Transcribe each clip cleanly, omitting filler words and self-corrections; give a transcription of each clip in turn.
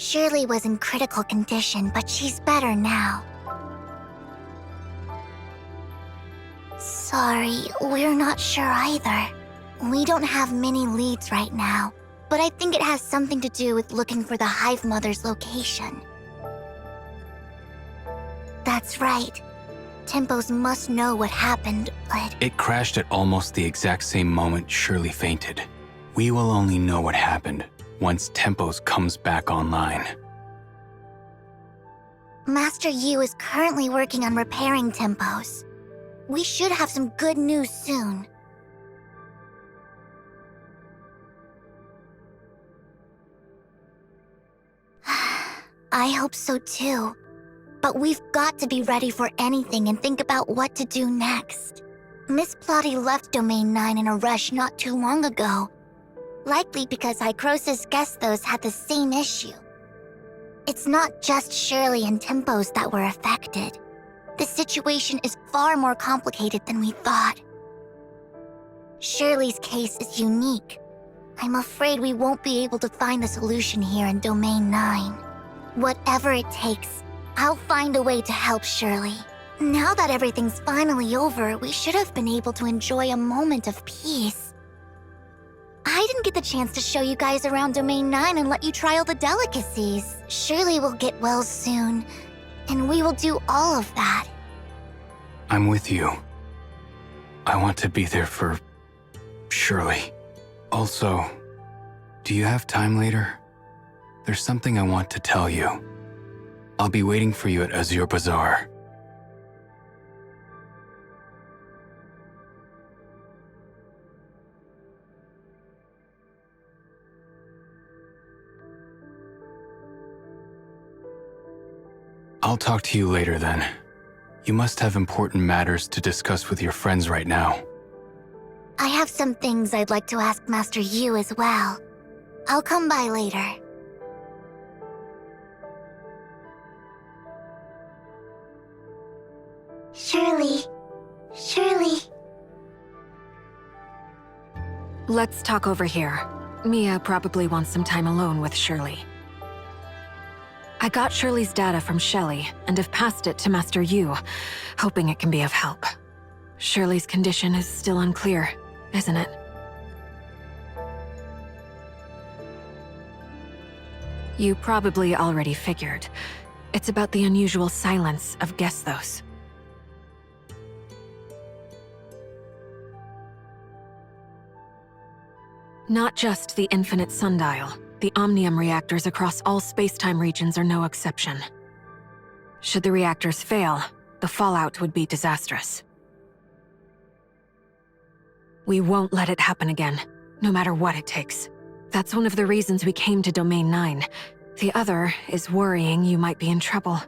Shirley was in critical condition, but she's better now. Sorry, we're not sure either. We don't have many leads right now, but I think it has something to do with looking for the Hive Mother's location. That's right. Tempos must know what happened, but... It crashed at almost the exact same moment Shirley fainted. We will only know what happened once Tempos comes back online. Master Yu is currently working on repairing Tempos. We should have some good news soon. I hope so too. But we've got to be ready for anything and think about what to do next. Miss Plotty left Domain 9 in a rush not too long ago. Likely because Icrosis Gestos had the same issue. It's not just Shirley and Tempos that were affected. The situation is far more complicated than we thought. Shirley's case is unique. I'm afraid we won't be able to find the solution here in Domain 9. Whatever it takes, I'll find a way to help Shirley. Now that everything's finally over, we should have been able to enjoy a moment of peace. I didn't get the chance to show you guys around Domain 9 and let you try all the delicacies. Shirley will get well soon, and we will do all of that. I'm with you. I want to be there for Shirley. Also, do you have time later? There's something I want to tell you. I'll be waiting for you at Azure Bazaar. I'll talk to you later then. You must have important matters to discuss with your friends right now. I have some things I'd like to ask Master Yu as well. I'll come by later. Shirley. Let's talk over here. Mia probably wants some time alone with Shirley. I got Shirley's data from Shelly and have passed it to Master Yu, hoping it can be of help. Shirley's condition is still unclear, isn't it? You probably already figured. It's about the unusual silence of Gestos. Not just the infinite sundial. The Omnium reactors across all space-time regions are no exception. Should the reactors fail, the fallout would be disastrous. We won't let it happen again, no matter what it takes. That's one of the reasons we came to Domain 9. The other is worrying you might be in trouble.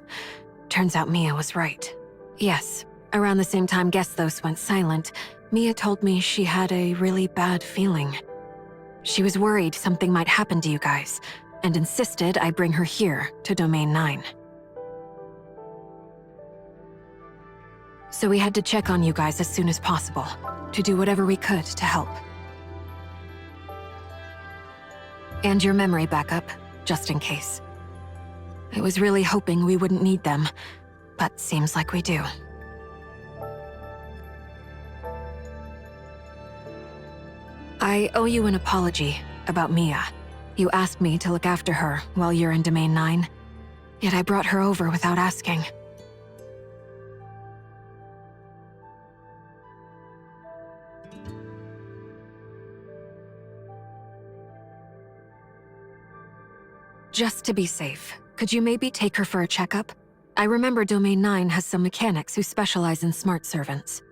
Turns out Mia was right. Yes, around the same time Gestos went silent, Mia told me she had a really bad feeling. She was worried something might happen to you guys, and insisted I bring her here to Domain 9. So we had to check on you guys as soon as possible, to do whatever we could to help. And your memory backup, just in case. I was really hoping we wouldn't need them, but seems like we do. I owe you an apology about Mia. You asked me to look after her while you're in Domain 9, yet I brought her over without asking. Just to be safe, could you maybe take her for a checkup? I remember Domain 9 has some mechanics who specialize in smart servants.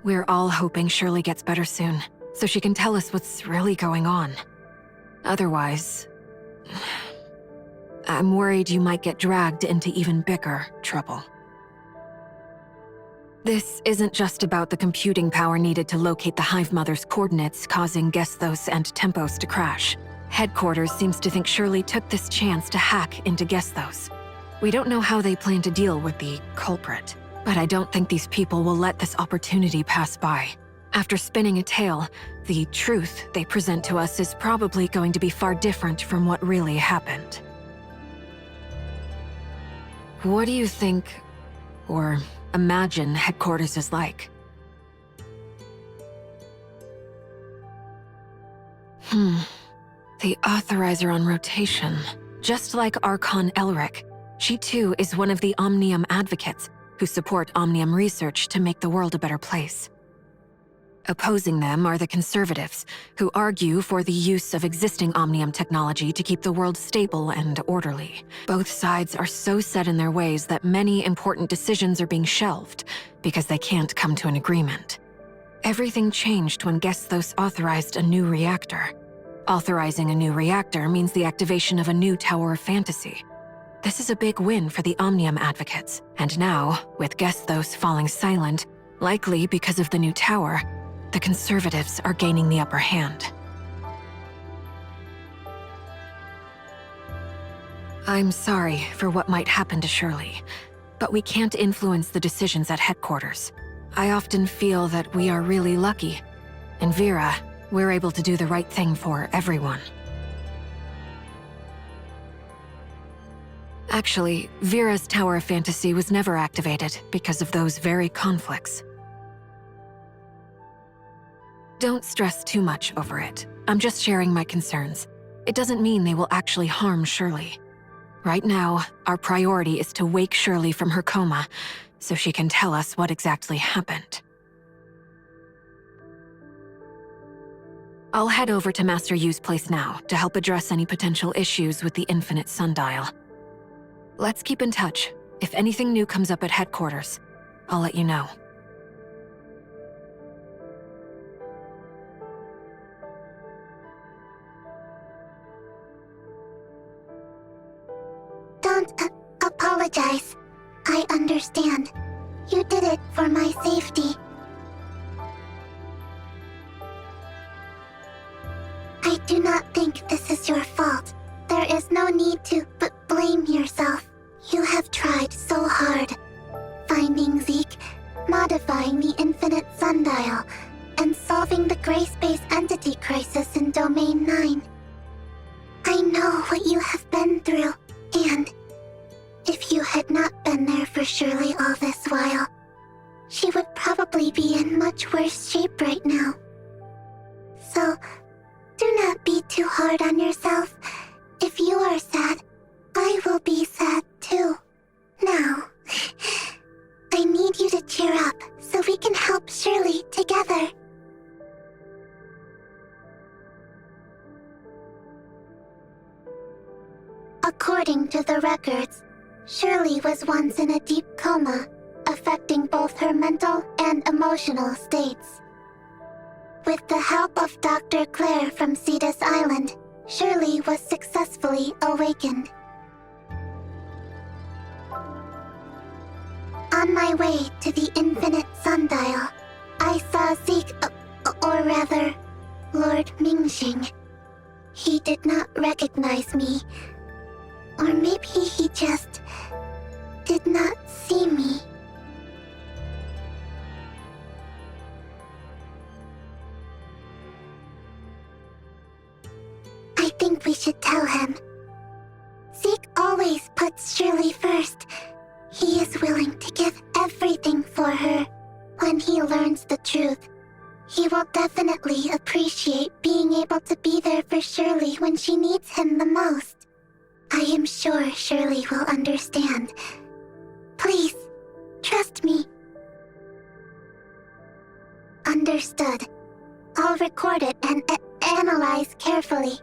We're all hoping Shirley gets better soon, so she can tell us what's really going on. Otherwise, I'm worried you might get dragged into even bigger trouble. This isn't just about the computing power needed to locate the Hive Mother's coordinates causing Gestos and Tempos to crash. Headquarters seems to think Shirley took this chance to hack into Gestos. We don't know how they plan to deal with the culprit. But I don't think these people will let this opportunity pass by. After spinning a tale, the truth they present to us is probably going to be far different from what really happened. What do you think, or imagine, headquarters is like? The Authorizer on rotation. Just like Archon Elric, she too is one of the Omnium advocates who support Omnium research to make the world a better place. Opposing them are the Conservatives, who argue for the use of existing Omnium technology to keep the world stable and orderly. Both sides are so set in their ways that many important decisions are being shelved because they can't come to an agreement. Everything changed when Gesthos authorized a new reactor. Authorizing a new reactor means the activation of a new Tower of Fantasy. This is a big win for the Omnium advocates, and now, with Gesthos falling silent, likely because of the new tower, the Conservatives are gaining the upper hand. I'm sorry for what might happen to Shirley, but we can't influence the decisions at headquarters. I often feel that we are really lucky. In Vera, we're able to do the right thing for everyone. Actually, Vera's Tower of Fantasy was never activated because of those very conflicts. Don't stress too much over it. I'm just sharing my concerns. It doesn't mean they will actually harm Shirley. Right now, our priority is to wake Shirley from her coma, so she can tell us what exactly happened. I'll head over to Master Yu's place now to help address any potential issues with the Infinite Sundial. Let's keep in touch. If anything new comes up at headquarters, I'll let you know. Don't apologize. I understand. You did it for my safety. I do not think this is your fault. There is no need to blame yourself. You have tried so hard. Finding Zeke, modifying the Infinite Sundial, and solving the gray space entity crisis in Domain 9. I know what you have been through, and if you had not been there for Shirley all this while, she would probably be in much worse shape right now. So, do not be too hard on yourself. If you are sad, I will be sad too. Now, I need you to cheer up so we can help Shirley together. According to the records, Shirley was once in a deep coma, affecting both her mental and emotional states. With the help of Dr. Claire from Cetus Island, Shirley was successfully awakened. On my way to the Infinite Sundial, I saw Zeke, or rather, Lord Mingxing. He did not recognize me. Or maybe he just did not see me. I think we should tell him. Zeke always puts Shirley first. He is willing to give everything for her. When he learns the truth, he will definitely appreciate being able to be there for Shirley when she needs him the most. I am sure Shirley will understand. Please, trust me. Understood. I'll record it and analyze carefully.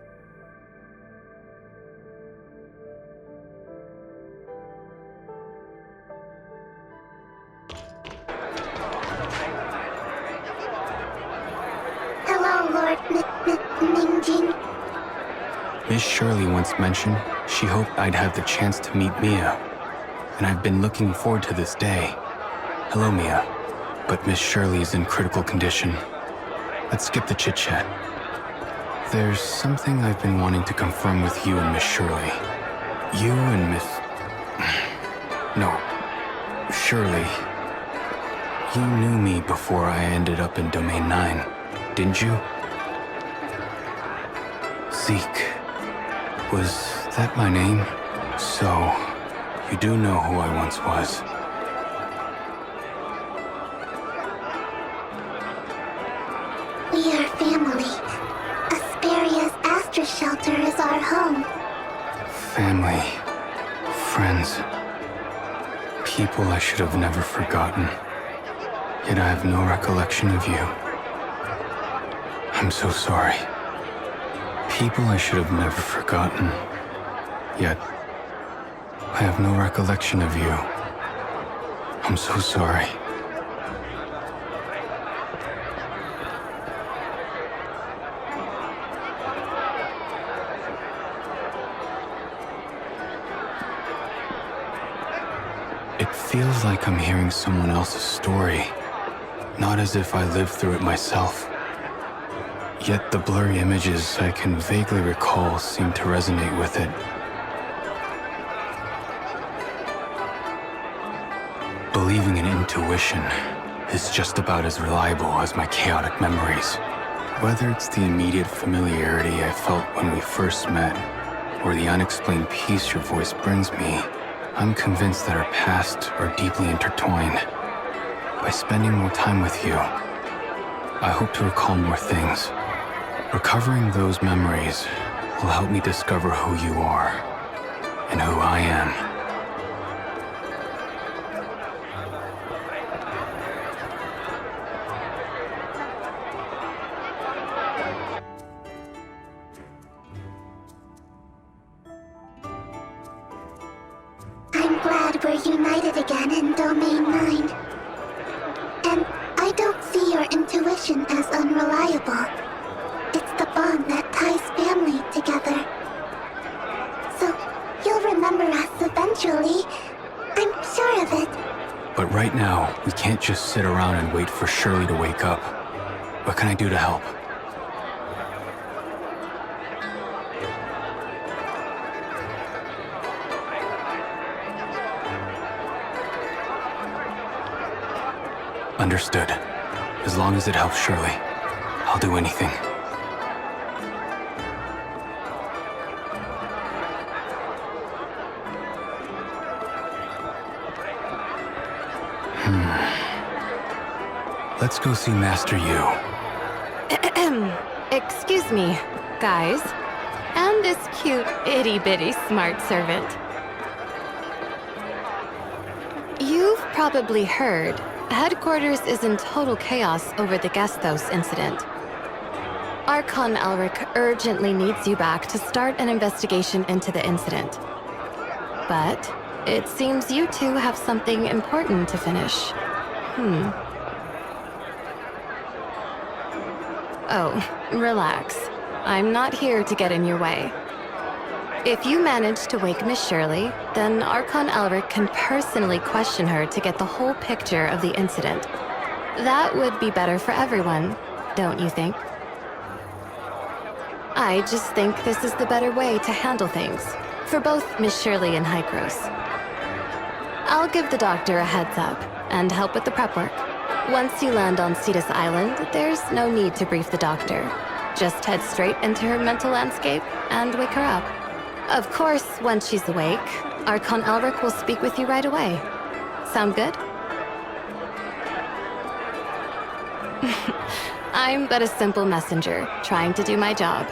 Hello, Lord Mingjing. Miss Shirley once mentioned she hoped I'd have the chance to meet Mia, and I've been looking forward to this day. Hello, Mia. But Miss Shirley is in critical condition. Let's skip the chit-chat. There's something I've been wanting to confirm with you and Miss Shirley. You and Miss... No. Shirley. You knew me before I ended up in Domain 9, didn't you? Zeke. Was that my name? So, you do know who I once was. We are family. Aspareo's Astra Shelter is our home. Family. Friends. People I should have never forgotten. Yet I have no recollection of you. I'm so sorry. People I should have never forgotten. Yet I have no recollection of you. I'm so sorry. It feels like I'm hearing someone else's story, not as if I lived through it myself. Yet the blurry images I can vaguely recall seem to resonate with it. Believing in intuition is just about as reliable as my chaotic memories. Whether it's the immediate familiarity I felt when we first met, or the unexplained peace your voice brings me, I'm convinced that our pasts are deeply intertwined. By spending more time with you, I hope to recall more things. Recovering those memories will help me discover who you are and who I am. I'm glad we're united again in Domain 9. And I don't see your intuition as unreliable. It's the bond that ties family together. So, you'll remember us eventually. I'm sure of it. But right now, we can't just sit around and wait for Shirley to wake up. What can I do to help? Understood. As long as it helps Shirley, I'll do anything. Let's go see Master Yu. Excuse me, guys. And this cute, itty-bitty smart servant. You've probably heard, headquarters is in total chaos over the Gestos incident. Archon Elric urgently needs you back to start an investigation into the incident. But it seems you two have something important to finish. Oh, relax. I'm not here to get in your way. If you manage to wake Miss Shirley, then Archon Elric can personally question her to get the whole picture of the incident. That would be better for everyone, don't you think? I just think this is the better way to handle things, for both Miss Shirley and Hykros. I'll give the doctor a heads up, and help with the prep work. Once you land on Cetus Island, there's no need to brief the doctor. Just head straight into her mental landscape and wake her up. Of course, once she's awake, Archon Elric will speak with you right away. Sound good? I'm but a simple messenger, trying to do my job.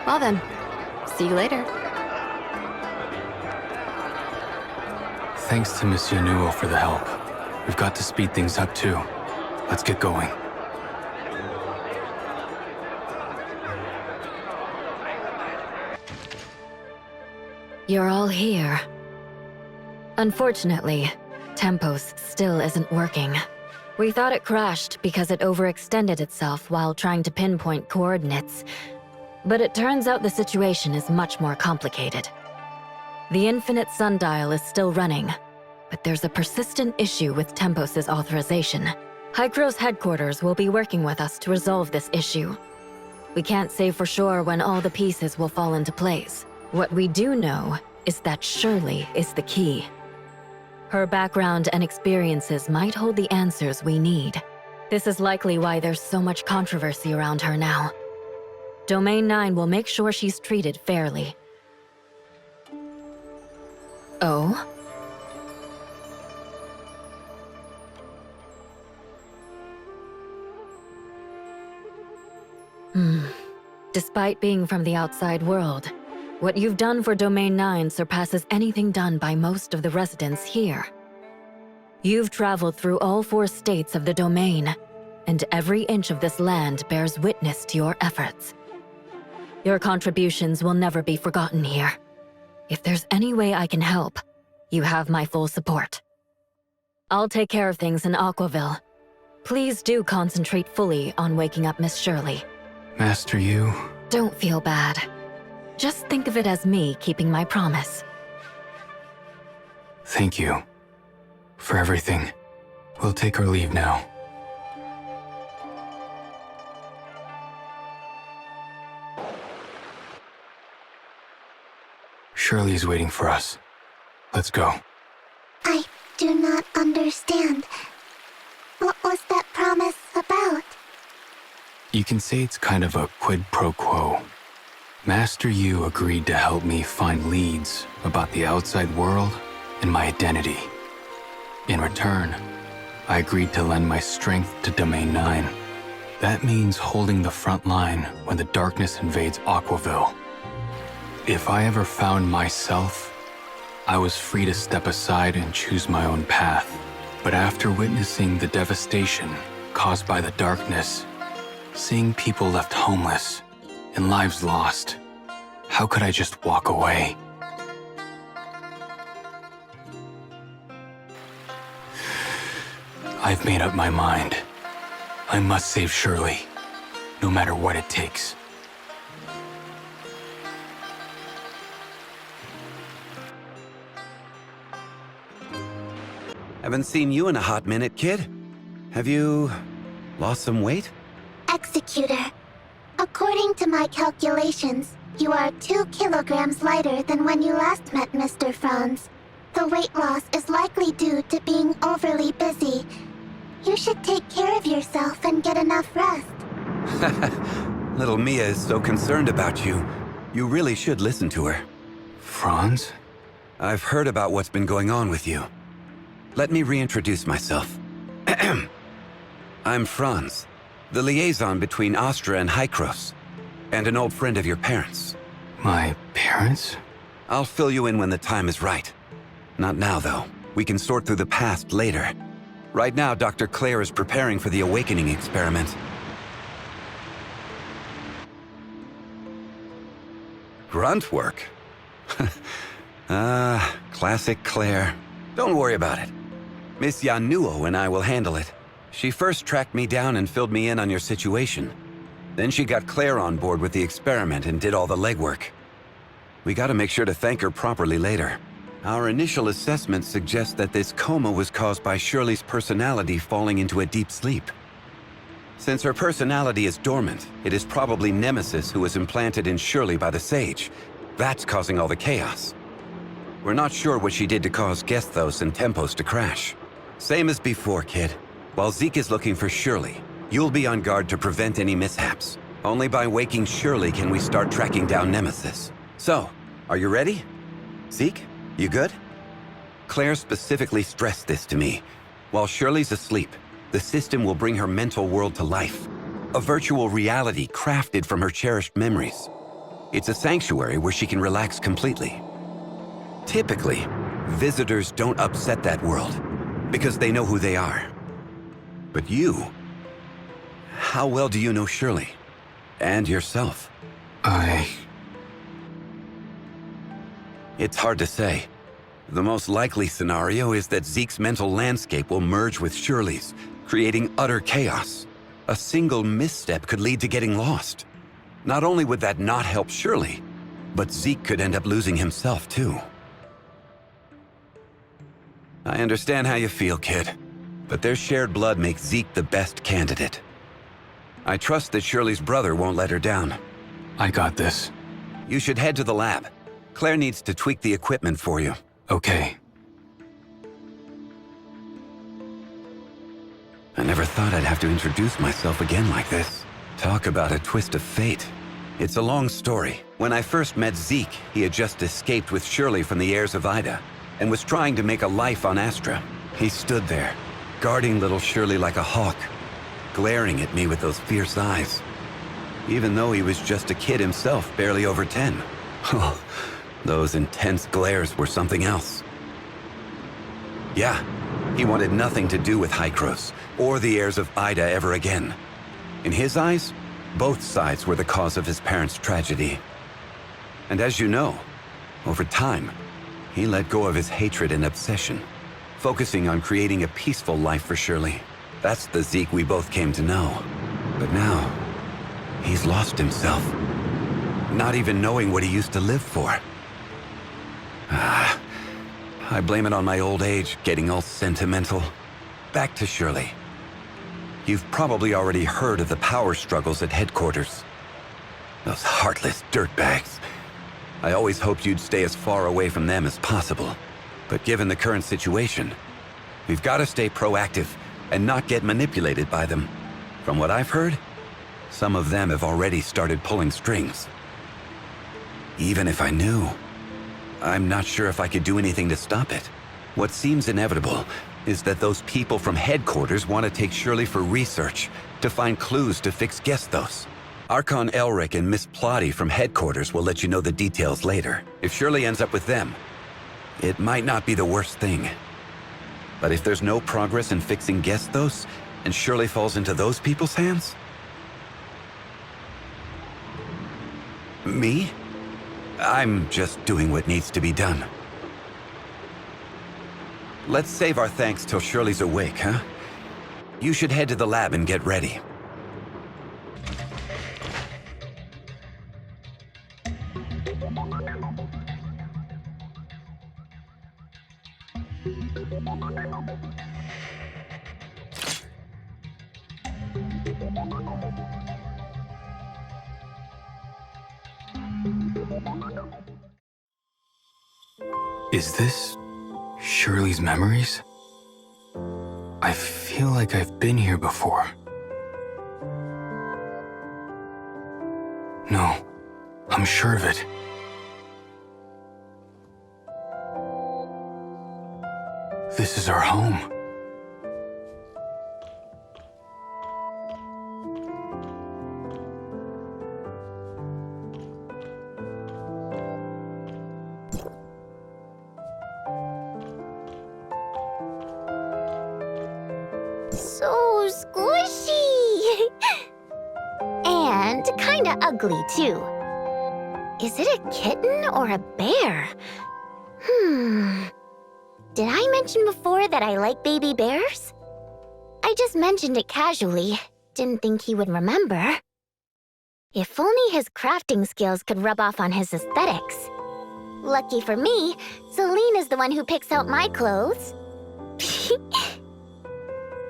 Well then, see you later. Thanks to Monsieur Newell for the help. We've got to speed things up too. Let's get going. You're all here. Unfortunately, Tempos still isn't working. We thought it crashed because it overextended itself while trying to pinpoint coordinates. But it turns out the situation is much more complicated. The infinite sundial is still running, but there's a persistent issue with Tempos' authorization. Hykros headquarters will be working with us to resolve this issue. We can't say for sure when all the pieces will fall into place. What we do know is that Shirley is the key. Her background and experiences might hold the answers we need. This is likely why there's so much controversy around her now. Domain 9 will make sure she's treated fairly. Oh? Despite being from the outside world, what you've done for Domain 9 surpasses anything done by most of the residents here. You've traveled through all 4 states of the Domain, and every inch of this land bears witness to your efforts. Your contributions will never be forgotten here. If there's any way I can help, you have my full support. I'll take care of things in Aquaville. Please do concentrate fully on waking up Miss Shirley. Master Yu... Don't feel bad. Just think of it as me keeping my promise. Thank you. For everything. We'll take our leave now. Shirley's waiting for us. Let's go. I do not understand. What was that promise about? You can say it's kind of a quid pro quo. Master Yu agreed to help me find leads about the outside world and my identity. In return, I agreed to lend my strength to Domain 9. That means holding the front line when the darkness invades Aquaville. If I ever found myself, I was free to step aside and choose my own path. But after witnessing the devastation caused by the darkness, seeing people left homeless and lives lost, how could I just walk away? I've made up my mind. I must save Shirley, no matter what it takes. Haven't seen you in a hot minute, kid. Have you lost some weight? Executor, according to my calculations, you are 2 kilograms lighter than when you last met Mr. Franz. The weight loss is likely due to being overly busy. You should take care of yourself and get enough rest. Little Mia is so concerned about you. You really should listen to her. Franz? I've heard about what's been going on with you. Let me reintroduce myself. I'm Franz, the liaison between Astra and Hykros, and an old friend of your parents. My parents? I'll fill you in when the time is right. Not now, though. We can sort through the past later. Right now, Dr. Claire is preparing for the awakening experiment. Grunt work? Classic Claire. Don't worry about it. Miss Yanuo and I will handle it. She first tracked me down and filled me in on your situation. Then she got Claire on board with the experiment and did all the legwork. We gotta make sure to thank her properly later. Our initial assessment suggests that this coma was caused by Shirley's personality falling into a deep sleep. Since her personality is dormant, it is probably Nemesis who was implanted in Shirley by the Sage. That's causing all the chaos. We're not sure what she did to cause Gesthos and Tempos to crash. Same as before, kid. While Zeke is looking for Shirley, you'll be on guard to prevent any mishaps. Only by waking Shirley can we start tracking down Nemesis. So, are you ready? Zeke, you good? Claire specifically stressed this to me. While Shirley's asleep, the system will bring her mental world to life. A virtual reality crafted from her cherished memories. It's a sanctuary where she can relax completely. Typically, visitors don't upset that world because they know who they are. But you, how well do you know Shirley? And yourself? It's hard to say. The most likely scenario is that Zeke's mental landscape will merge with Shirley's, creating utter chaos. A single misstep could lead to getting lost. Not only would that not help Shirley, but Zeke could end up losing himself too. I understand how you feel, kid, but their shared blood makes Zeke the best candidate. I trust that Shirley's brother won't let her down. I got this. You should head to the lab. Claire needs to tweak the equipment for you. Okay. I never thought I'd have to introduce myself again like this. Talk about a twist of fate. It's a long story. When I first met Zeke, he had just escaped with Shirley from the heirs of Ida and was trying to make a life on Astra. He stood there, guarding little Shirley like a hawk, glaring at me with those fierce eyes. Even though he was just a kid himself, barely over 10. Oh, those intense glares were something else. Yeah, he wanted nothing to do with Hykros or the heirs of Ida ever again. In his eyes, both sides were the cause of his parents' tragedy. And as you know, over time, he let go of his hatred and obsession, focusing on creating a peaceful life for Shirley. That's the Zeke we both came to know. But now, he's lost himself, not even knowing what he used to live for. I blame it on my old age, getting all sentimental. Back to Shirley. You've probably already heard of the power struggles at headquarters. Those heartless dirtbags. I always hoped you'd stay as far away from them as possible. But given the current situation, we've got to stay proactive and not get manipulated by them. From what I've heard, some of them have already started pulling strings. Even if I knew, I'm not sure if I could do anything to stop it. What seems inevitable is that those people from headquarters want to take Shirley for research, to find clues to fix Gestos. Archon Elric and Miss Plotty from headquarters will let you know the details later. If Shirley ends up with them, it might not be the worst thing. But if there's no progress in fixing Gestos, and Shirley falls into those people's hands? Me? I'm just doing what needs to be done. Let's save our thanks till Shirley's awake, huh? You should head to the lab and get ready. Is this Shirley's memories? I feel like I've been here before. No, I'm sure of it. This is our home. So squishy! And kinda ugly, too. Is it a kitten or a bear? Did I mention before that I like baby bears? I just mentioned it casually. Didn't think he would remember. If only his crafting skills could rub off on his aesthetics. Lucky for me, Celine is the one who picks out my clothes.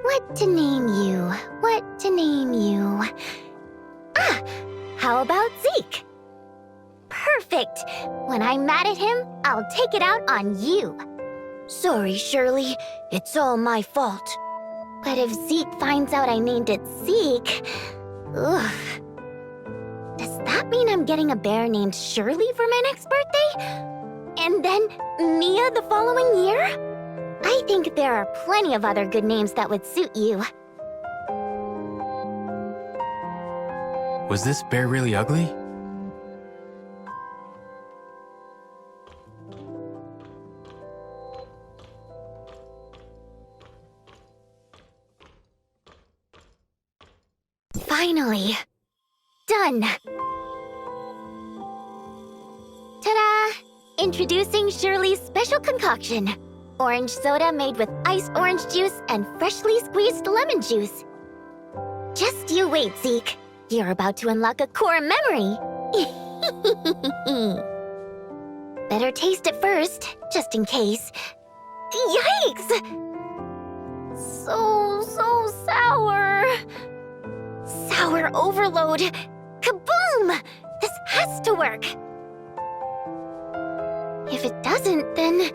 What to name you? What to name you? Ah! How about Zeke? Perfect! When I'm mad at him, I'll take it out on you. Sorry, Shirley. It's all my fault. But if Zeke finds out I named it Zeke... Ugh. Does that mean I'm getting a bear named Shirley for my next birthday? And then Mia the following year? I think there are plenty of other good names that would suit you. Was this bear really ugly? Finally. Done. Ta-da! Introducing Shirley's special concoction. Orange soda made with iced orange juice and freshly squeezed lemon juice. Just you wait, Zeke. You're about to unlock a core memory. Better taste it first, just in case. Yikes! So sour. Sour overload. Kaboom! This has to work. If it doesn't, then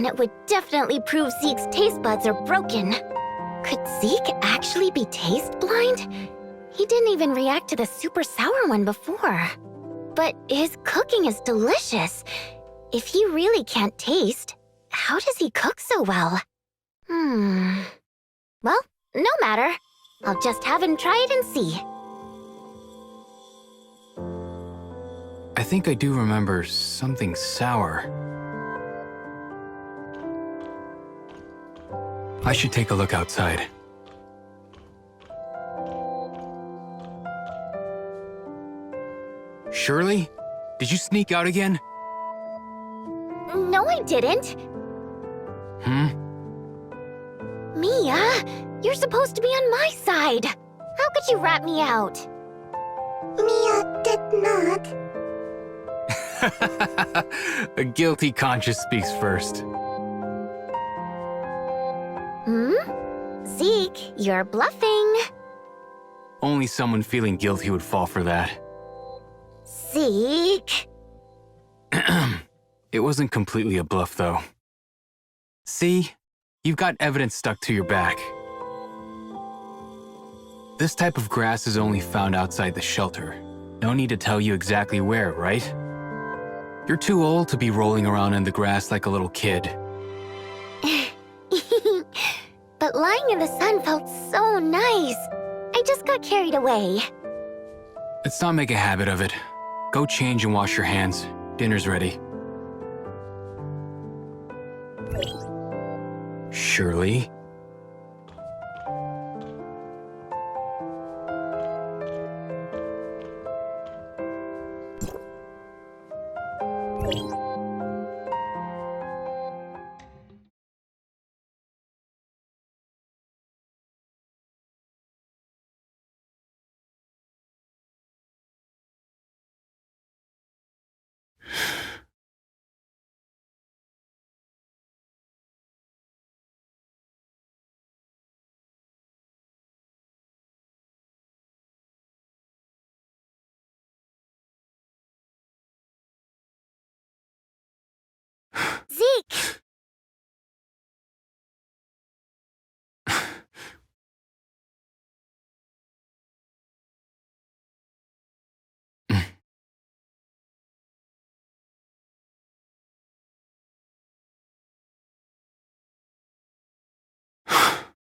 it would definitely prove Zeke's taste buds are broken. Could Zeke actually be taste blind? He didn't even react to the super sour one before. But his cooking is delicious. If he really can't taste, how does he cook so well? Well, no matter. I'll just have him try it and see. I think I do remember something sour. I should take a look outside. Shirley? Did you sneak out again? No, I didn't. Mia, you're supposed to be on my side. How could you rat me out? Mia did not. A guilty conscience speaks first. Zeke, you're bluffing. Only someone feeling guilty would fall for that. Zeke. It wasn't completely a bluff, though. See? You've got evidence stuck to your back. This type of grass is only found outside the shelter. No need to tell you exactly where, right? You're too old to be rolling around in the grass like a little kid. But lying in the sun felt so nice. I just got carried away. Let's not make a habit of it. Go change and wash your hands. Dinner's ready. Shirley? Zeke!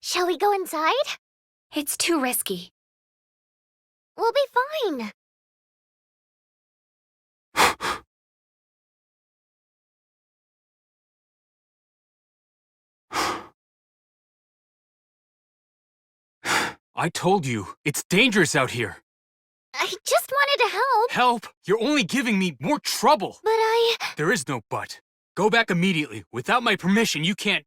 Shall we go inside? It's too risky. We'll be fine. I told you, it's dangerous out here. I just wanted to help. Help? You're only giving me more trouble. But There is no but. Go back immediately. Without my permission, you can't...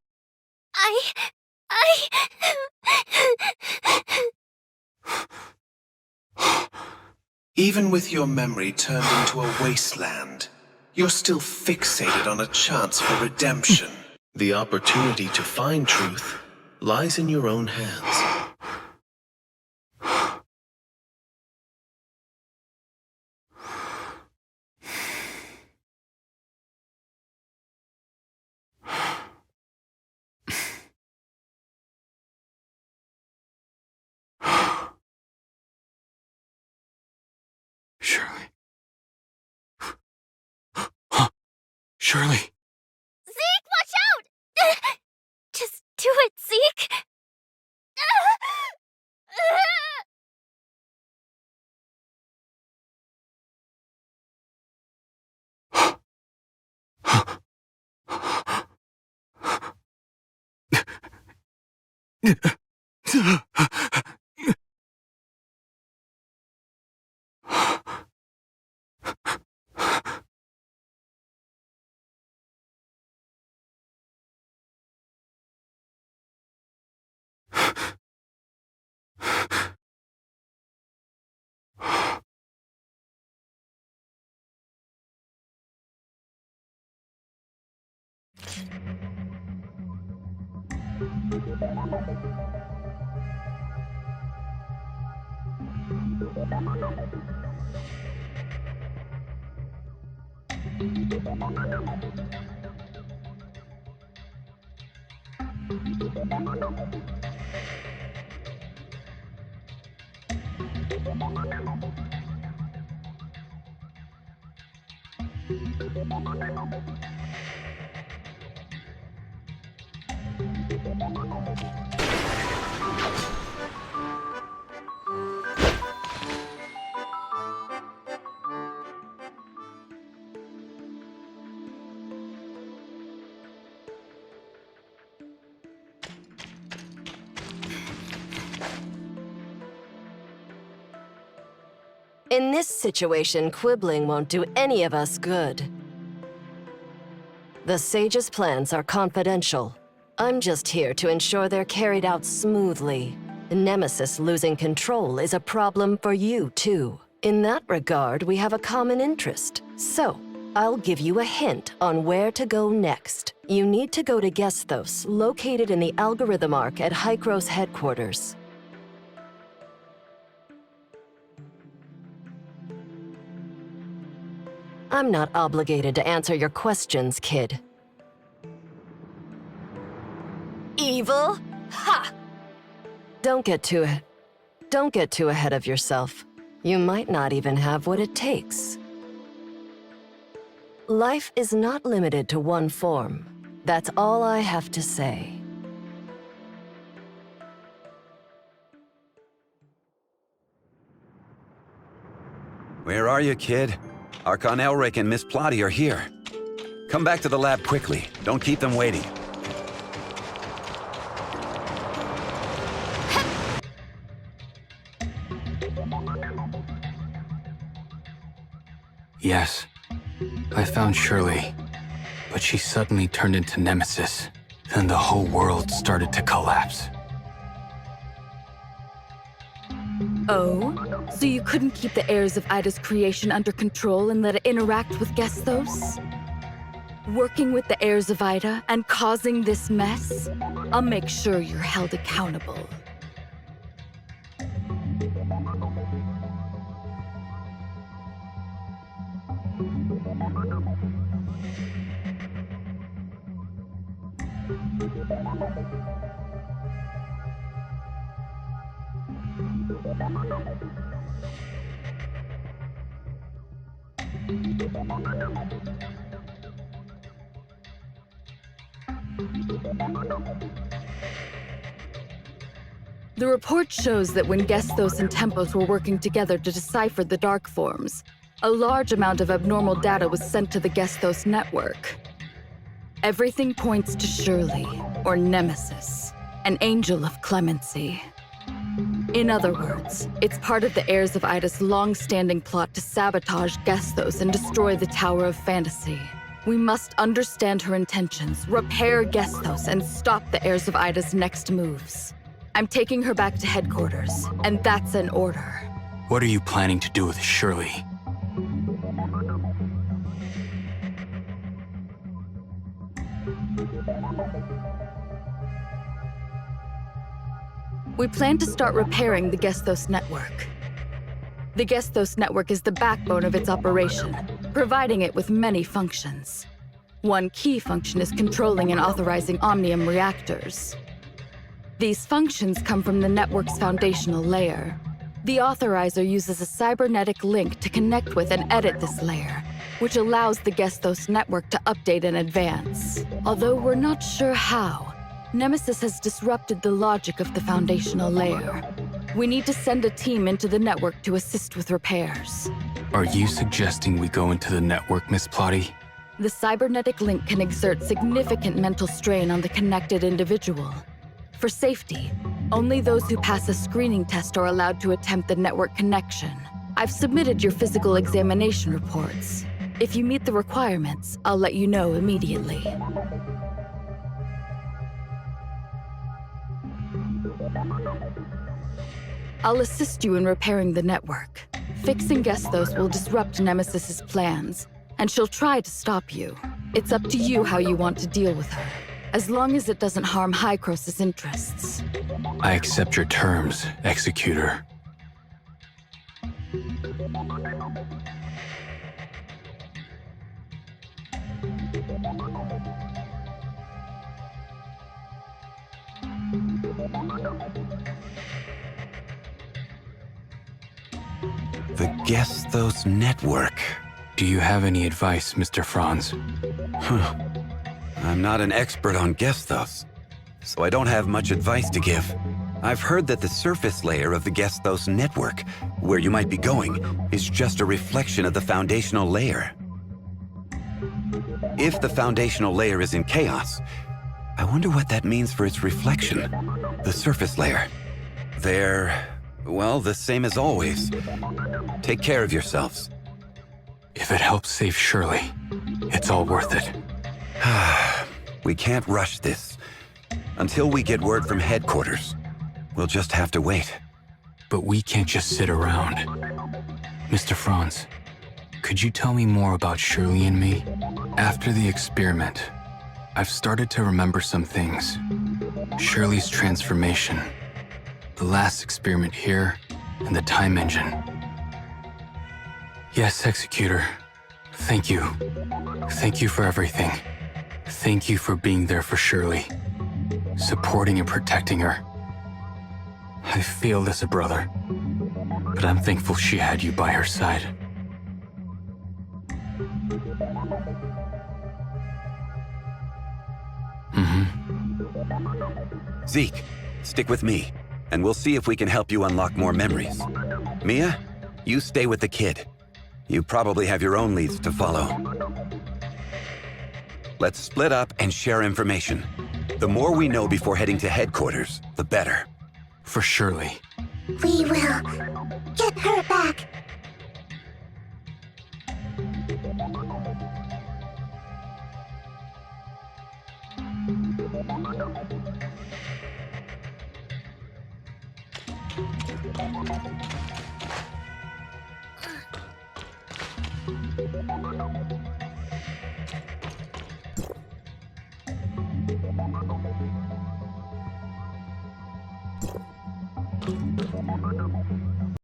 Even with your memory turned into a wasteland, you're still fixated on a chance for redemption. The opportunity to find truth lies in your own hands. Shirley. Shirley. Zeke, watch out! Just do it, Zeke. In this situation, quibbling won't do any of us good. The Sage's plans are confidential. I'm just here to ensure they're carried out smoothly. Nemesis losing control is a problem for you, too. In that regard, we have a common interest. So, I'll give you a hint on where to go next. You need to go to Gesthos, located in the algorithm arc at Hykros headquarters. I'm not obligated to answer your questions, kid. Evil? Ha! Don't get too ahead of yourself. You might not even have what it takes. Life is not limited to one form. That's all I have to say. Where are you, kid? Archon Elric and Miss Plotty are here. Come back to the lab quickly. Don't keep them waiting. Yes, I found Shirley, but she suddenly turned into Nemesis. Then the whole world started to collapse. Oh? So you couldn't keep the heirs of Ida's creation under control and let it interact with Gesthos? Working with the heirs of Ida and causing this mess? I'll make sure you're held accountable. The report shows that when Gesthos and Tempos were working together to decipher the dark forms, a large amount of abnormal data was sent to the Gesthos network. Everything points to Shirley, or Nemesis, an angel of clemency. In other words, it's part of the heirs of Ida's long-standing plot to sabotage Gesthos and destroy the Tower of Fantasy. We must understand her intentions, repair Gesthos, and stop the heirs of Ida's next moves. I'm taking her back to headquarters, and that's an order. What are you planning to do with Shirley? We plan to start repairing the Gesthos network. The Gesthos network is the backbone of its operation, providing it with many functions. One key function is controlling and authorizing Omnium reactors. These functions come from the network's foundational layer. The authorizer uses a cybernetic link to connect with and edit this layer, which allows the Gesthos network to update and advance. Although we're not sure how, Nemesis has disrupted the logic of the foundational layer. We need to send a team into the network to assist with repairs. Are you suggesting we go into the network, Miss Plotty? The cybernetic link can exert significant mental strain on the connected individual. For safety, only those who pass a screening test are allowed to attempt the network connection. I've submitted your physical examination reports. If you meet the requirements, I'll let you know immediately. I'll assist you in repairing the network. Fixing Gesthos will disrupt Nemesis's plans, and she'll try to stop you. It's up to you how you want to deal with her, as long as it doesn't harm Hykros' interests. I accept your terms, Executor. The Gesthos network. Do you have any advice, Mr. Franz? I'm not an expert on Gesthos, so I don't have much advice to give. I've heard that the surface layer of the Gesthos network, where you might be going, is just a reflection of the foundational layer. If the foundational layer is in chaos, I wonder what that means for its reflection, the surface layer. There Well, the same as always. Take care of yourselves. If it helps save Shirley, it's all worth it. We can't rush this. Until we get word from headquarters, we'll just have to wait. But we can't just sit around. Mr. Franz, could you tell me more about Shirley and me? After the experiment, I've started to remember some things. Shirley's transformation, the last experiment here, and the time engine. Yes, Executor. Thank you. Thank you for everything. Thank you for being there for Shirley, supporting and protecting her. I failed as a brother, but I'm thankful she had you by her side. Zeke, stick with me, and we'll see if we can help you unlock more memories. Mia, you stay with the kid. You probably have your own leads to follow. Let's split up and share information. The more we know before heading to headquarters, the better. For Shirley. We will get her back.